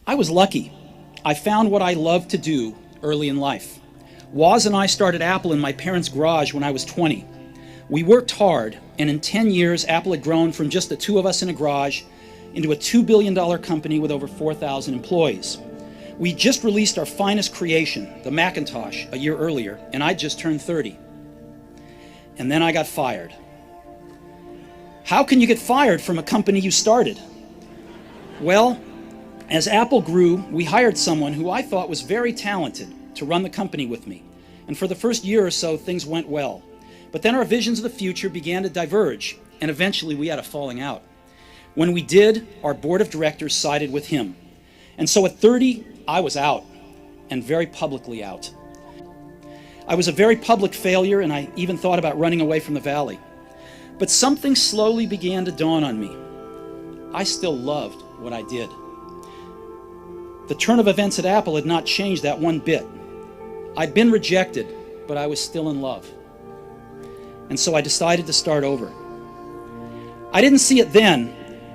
I was lucky. I found what I loved to do early in life. Woz and I started Apple in my parents' garage when I was 20. We worked hard, and in 10 years, Apple had grown from just the two of us in a garage into a $2 billion company with over 4,000 employees. We just released our finest creation, the Macintosh, a year earlier, and I just turned 30. And then I got fired. How can you get fired from a company you started? Well, as Apple grew, we hired someone who I thought was very talented to run the company with me. And for the first year or so, things went well. But then our visions of the future began to diverge, and eventually we had a falling out. When we did, our board of directors sided with him. And so at 30, I was out, and very publicly out. I was a very public failure, and I even thought about running away from the valley. But something slowly began to dawn on me. I still loved what I did. The turn of events at Apple had not changed that one bit. I'd been rejected, but I was still in love. And so I decided to start over. I didn't see it then,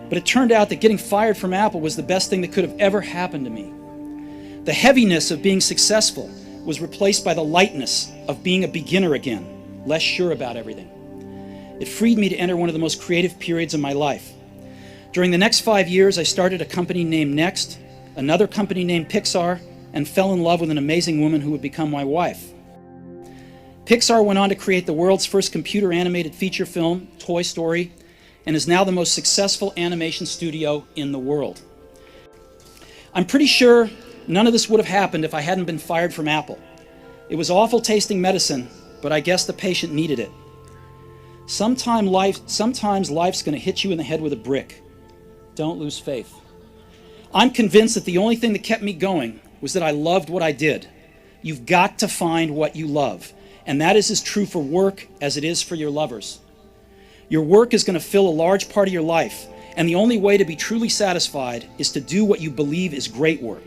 but it turned out that getting fired from Apple was the best thing that could have ever happened to me. The heaviness of being successful was replaced by the lightness of being a beginner again, less sure about everything. It freed me to enter one of the most creative periods of my life. During the next 5 years, I started a company named Next, another company named Pixar, and fell in love with an amazing woman who would become my wife. Pixar went on to create the world's first computer animated feature film, Toy Story, and is now the most successful animation studio in the world. I'm pretty sure none of this would have happened if I hadn't been fired from Apple. It was awful tasting medicine, but I guess the patient needed it. Sometimes life's going to hit you in the head with a brick. Don't lose faith. I'm convinced that the only thing that kept me going was that I loved what I did. You've got to find what you love, and that is as true for work as it is for your lovers. Your work is going to fill a large part of your life, and the only way to be truly satisfied is to do what you believe is great work.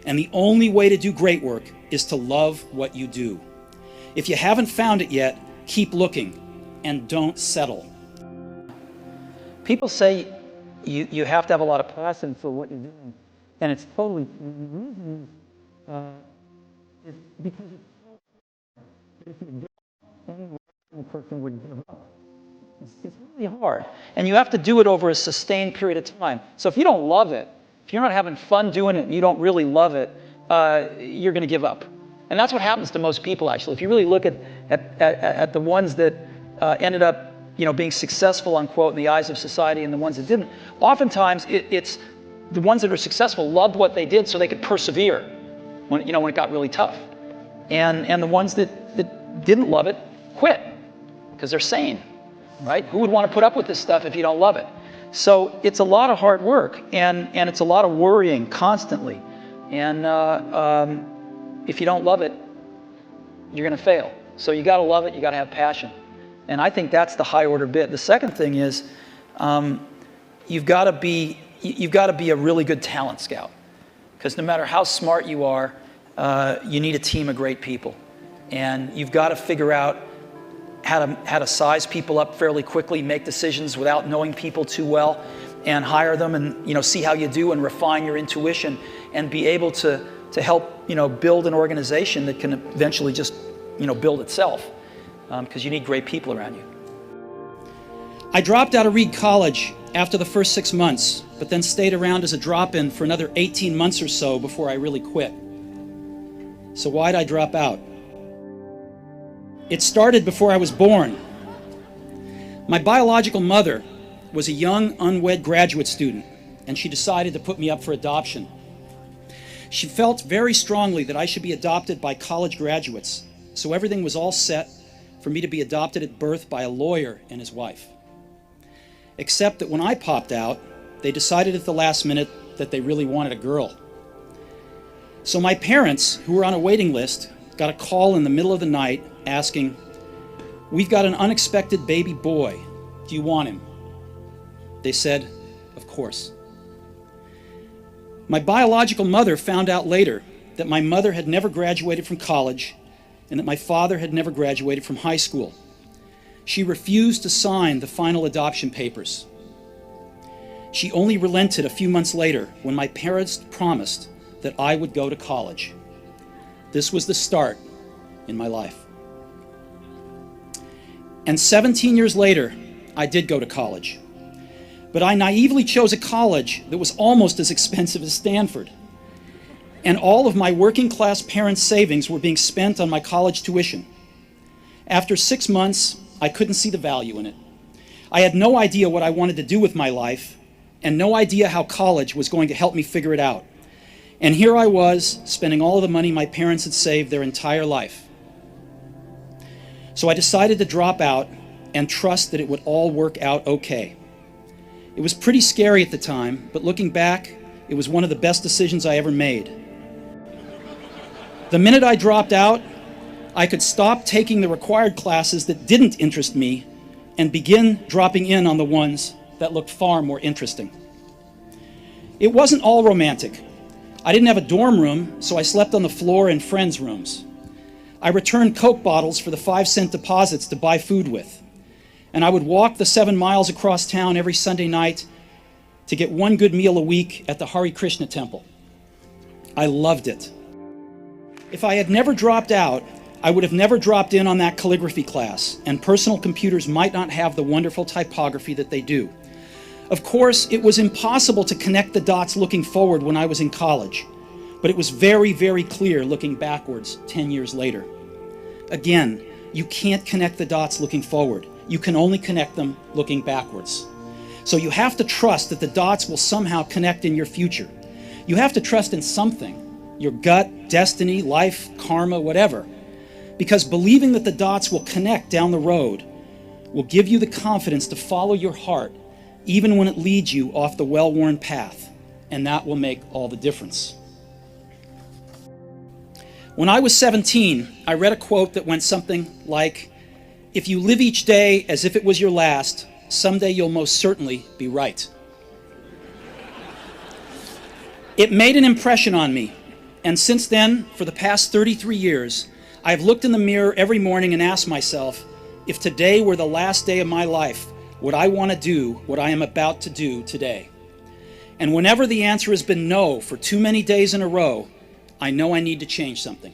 And the only way to do great work is to love what you do. If you haven't found it yet, keep looking and don't settle. People say you have to have a lot of passion for what you're doing, and it's totally because if you don't, any person would give up. It's really hard, and you have to do it over a sustained period of time. So if you don't love it, if you're not having fun doing it and you don't really love it, you're going to give up. And that's what happens to most people, actually. If you really look at the ones that ended up being successful, unquote, in the eyes of society and the ones that didn't, oftentimes it's the ones that are successful loved what they did so they could persevere when it got really tough. And the ones that didn't love it quit because they're sane, right? Who would want to put up with this stuff if you don't love it? So it's a lot of hard work, and it's a lot of worrying constantly. And if you don't love it, you're going to fail. So you got to love it. You got to have passion. And I think that's the high order bit. The second thing is you've got to be a really good talent scout, because no matter how smart you are, you need a team of great people, and you've got to figure out how to size people up fairly quickly, make decisions without knowing people too well, and hire them, and see how you do, and refine your intuition, and be able to help build an organization that can eventually just build itself, because you need great people around you. I dropped out of Reed College after the first 6 months, but then stayed around as a drop-in for another 18 months or so before I really quit. So why'd I drop out? It started before I was born. My biological mother was a young, unwed graduate student, and she decided to put me up for adoption. She felt very strongly that I should be adopted by college graduates, so everything was all set for me to be adopted at birth by a lawyer and his wife. Except that when I popped out, they decided at the last minute that they really wanted a girl. So my parents, who were on a waiting list, got a call in the middle of the night asking, "We've got an unexpected baby boy. Do you want him?" They said, "Of course." My biological mother found out later that my mother had never graduated from college and that my father had never graduated from high school. She refused to sign the final adoption papers. She only relented a few months later when my parents promised that I would go to college. This was the start in my life. And 17 years later, I did go to college. But I naively chose a college that was almost as expensive as Stanford. And all of my working class parents' savings were being spent on my college tuition. After 6 months, I couldn't see the value in it. I had no idea what I wanted to do with my life, and no idea how college was going to help me figure it out. And here I was, spending all of the money my parents had saved their entire life. So I decided to drop out and trust that it would all work out okay. It was pretty scary at the time, but looking back, it was one of the best decisions I ever made. The minute I dropped out, I could stop taking the required classes that didn't interest me and begin dropping in on the ones that looked far more interesting. It wasn't all romantic. I didn't have a dorm room, so I slept on the floor in friends' rooms. I returned Coke bottles for the 5-cent deposits to buy food with. And I would walk the 7 miles across town every Sunday night to get one good meal a week at the Hare Krishna temple. I loved it. If I had never dropped out, I would have never dropped in on that calligraphy class, and personal computers might not have the wonderful typography that they do. Of course, it was impossible to connect the dots looking forward when I was in college, but it was very, very clear looking backwards 10 years later. Again, you can't connect the dots looking forward. You can only connect them looking backwards. So you have to trust that the dots will somehow connect in your future. You have to trust in something, your gut, destiny, life, karma, whatever. Because believing that the dots will connect down the road will give you the confidence to follow your heart even when it leads you off the well-worn path, and that will make all the difference. When I was 17, I read a quote that went something like, "If you live each day as if it was your last, someday you'll most certainly be right." It made an impression on me, and since then, for the past 33 years, I've looked in the mirror every morning and asked myself, if today were the last day of my life, would I want to do what I am about to do today? And whenever the answer has been no for too many days in a row, I know I need to change something.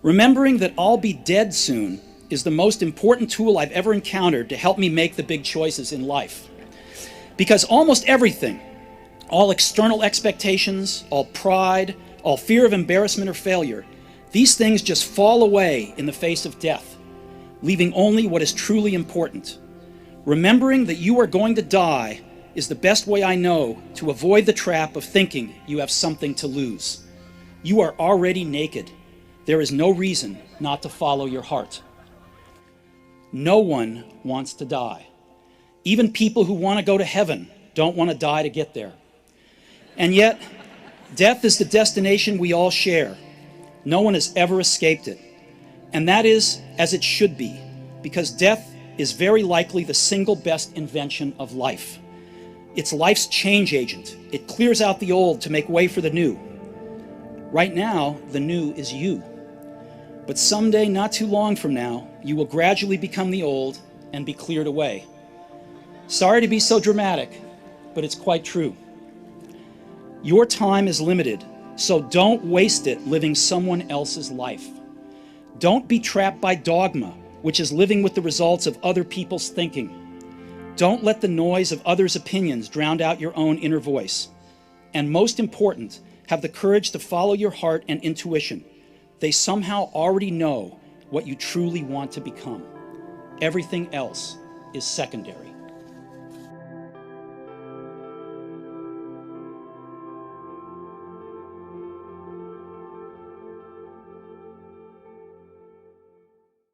Remembering that I'll be dead soon is the most important tool I've ever encountered to help me make the big choices in life. Because almost everything, all external expectations, all pride, all fear of embarrassment or failure, these things just fall away in the face of death, leaving only what is truly important. Remembering that you are going to die is the best way I know to avoid the trap of thinking you have something to lose. You are already naked. There is no reason not to follow your heart. No one wants to die. Even people who want to go to heaven don't want to die to get there. And yet, death is the destination we all share. No one has ever escaped it. And that is as it should be, because death is very likely the single best invention of life. It's life's change agent. It clears out the old to make way for the new. Right now, the new is you. But someday, not too long from now, you will gradually become the old and be cleared away. Sorry to be so dramatic, but it's quite true. Your time is limited, so don't waste it living someone else's life. Don't be trapped by dogma, which is living with the results of other people's thinking. Don't let the noise of others' opinions drown out your own inner voice. And most important, have the courage to follow your heart and intuition. They somehow already know what you truly want to become. Everything else is secondary.